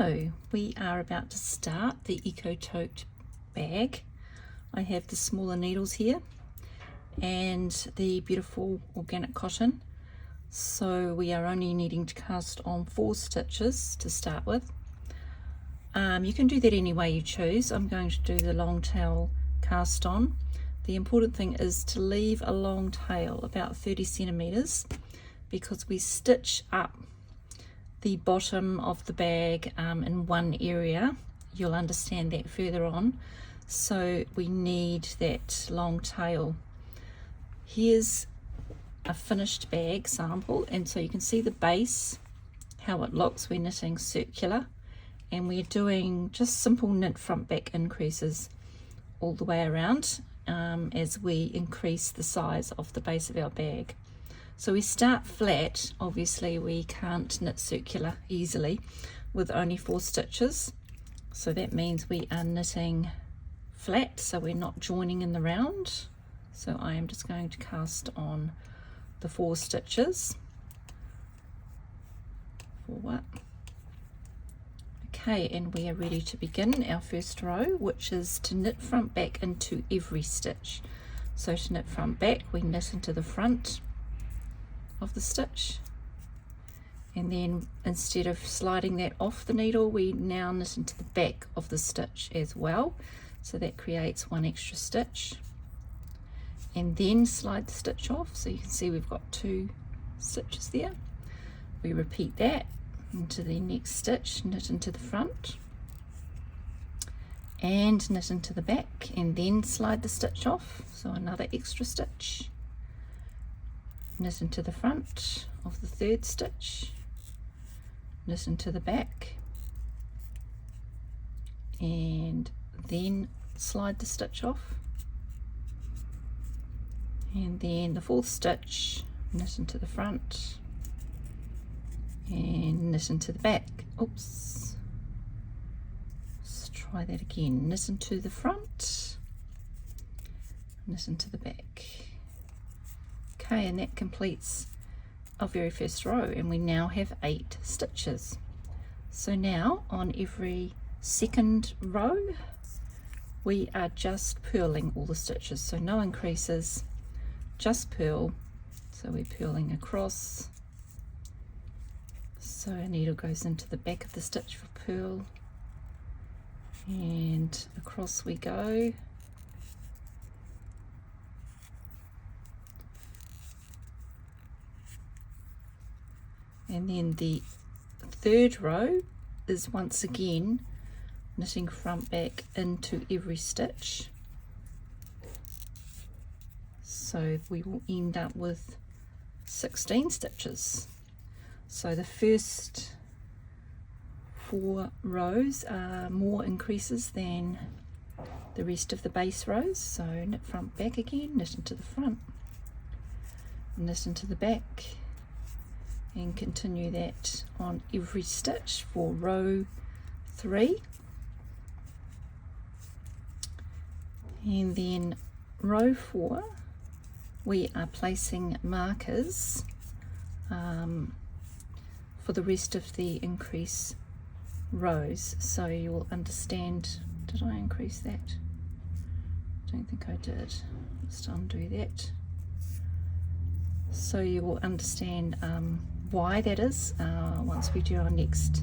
So we are about to start the Eco Tote bag. I have the smaller needles here and the beautiful organic cotton. So we are only needing to cast on 4 stitches to start with. You can do that any way you choose. I'm going to do the long tail cast on. The important thing is to leave a long tail, about 30 centimeters, because we stitch up the bottom of the bag in one area. You'll understand that further on. So we need that long tail. Here's a finished bag sample, and so you can see the base, how it looks. We're knitting circular, and we're doing just simple knit front back increases all the way around as we increase the size of the base of our bag. So we start flat. Obviously we can't knit circular easily with only 4 stitches, so that means we are knitting flat, so we're not joining in the round. So I am just going to cast on the 4 stitches. 4. Okay, and we are ready to begin our first row, which is to knit front back into every stitch. So to knit front back, we knit into the front of the stitch, and then instead of sliding that off the needle, we now knit into the back of the stitch as well, so that creates 1 extra stitch, and then slide the stitch off. So you can see we've got 2 stitches there. We repeat that into the next stitch, knit into the front and knit into the back, and then slide the stitch off, so another extra stitch, knit into the front of the 3rd stitch, knit into the back, and then slide the stitch off, and then the 4th stitch, knit into the front and knit into the back. Oops, let's try that again. Knit into the front, knit into the back. Okay, and that completes our very first row, and we now have 8 stitches. So now on every second row we are just purling all the stitches, so no increases, just purl. So we're purling across, so a needle goes into the back of the stitch for purl, and across we go. And then the 3rd row is once again knitting front back into every stitch. So we will end up with 16 stitches. So the first 4 rows are more increases than the rest of the base rows. So knit front back again, knit into the front, knit into the back, and continue that on every stitch for row 3. And then row 4 we are placing markers for the rest of the increase rows, so you will understand. Did I increase that? I don't think I did. Let's undo that. So you will understand why that is once we do our next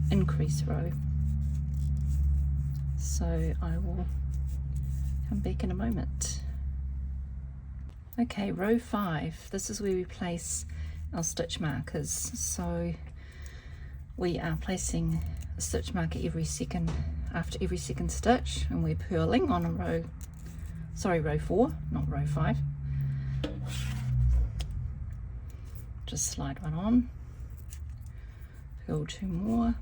increase row. So I will come back in a moment. Okay, row 5, this is where we place our stitch markers. So we are placing a stitch marker after every second stitch, and we're purling on a row 4, not row 5. Just slide one on, purl 2 more,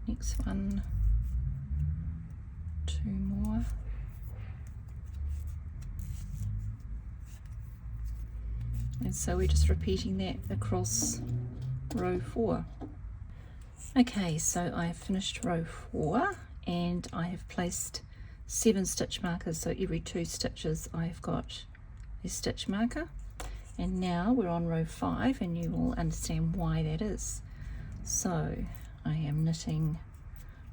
next one, 2 more, and so we're just repeating that across row 4. Okay, so I have finished row 4 and I have placed 7 stitch markers, so every 2 stitches I've got a stitch marker, And now we're on row 5, and you will understand why that is. So I am knitting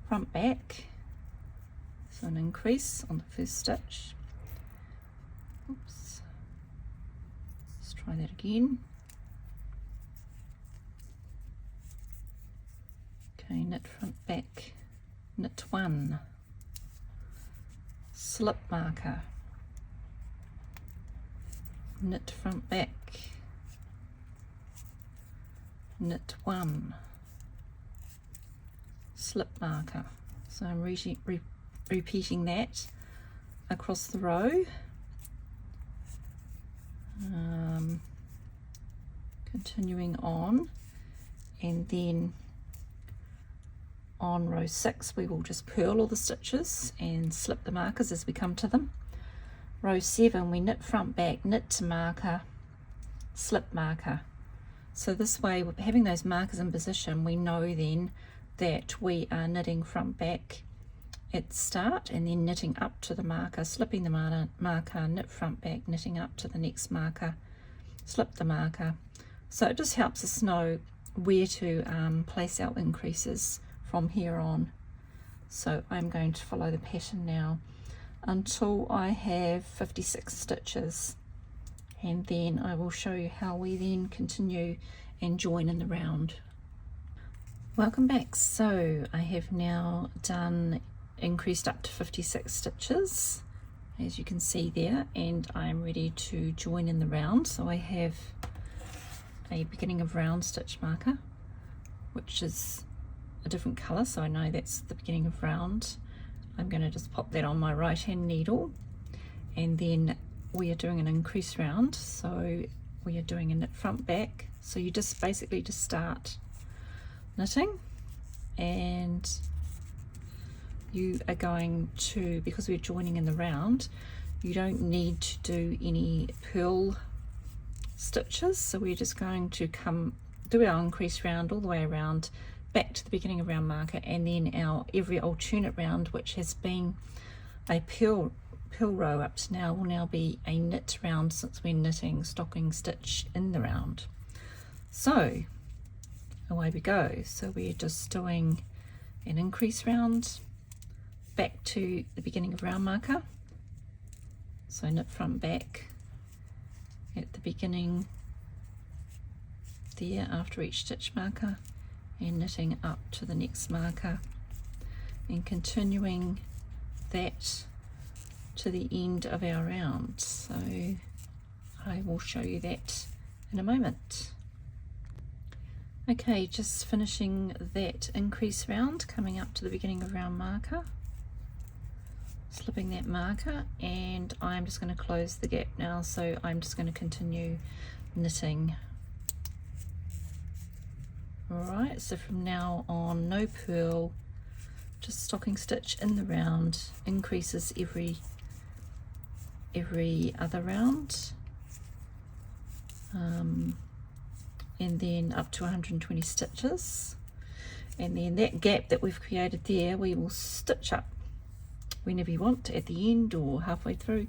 front back, so an increase on the first stitch. Oops, let's try that again. Okay, knit front back, knit 1, slip marker, knit front back, knit 1, slip marker. So I'm repeating that across the row. Continuing on, and then on row 6 we will just purl all the stitches and slip the markers as we come to them. Row 7 we knit front back, knit to marker, slip marker. So this way, with having those markers in position, we know then that we are knitting front back at the start and then knitting up to the marker, slipping the marker, knit front back, knitting up to the next marker, slip the marker. So it just helps us know where to place our increases from here on. So I'm going to follow the pattern now until I have 56 stitches, and then I will show you how we then continue and join in the round. Welcome back. So I have now increased up to 56 stitches, as you can see there, and I'm ready to join in the round. So I have a beginning of round stitch marker, which is a different color, so I know that's the beginning of round. I'm going to just pop that on my right hand needle, and then we are doing an increase round, so we are doing a knit front back. So you just basically just start knitting, and you are going to, because we're joining in the round, you don't need to do any purl stitches, so we're just going to do our increase round all the way around back to the beginning of round marker, and then our every alternate round, which has been a purl row up to now, will now be a knit round, since we're knitting stocking stitch in the round. So away we go. So we're just doing an increase round back to the beginning of round marker, so knit front back at the beginning there after each stitch marker, and knitting up to the next marker, and continuing that to the end of our round. So I will show you that in a moment. Okay, just finishing that increase round, coming up to the beginning of round marker, slipping that marker, and I'm just going to close the gap now, so I'm just going to continue knitting. Alright, so from now on, no purl, just stocking stitch in the round, increases every other round, and then up to 120 stitches, and then that gap that we've created there we will stitch up whenever you want, at the end or halfway through,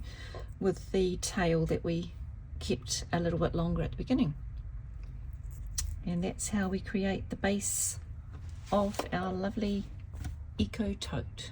with the tail that we kept a little bit longer at the beginning. And that's how we create the base of our lovely Eco Tote.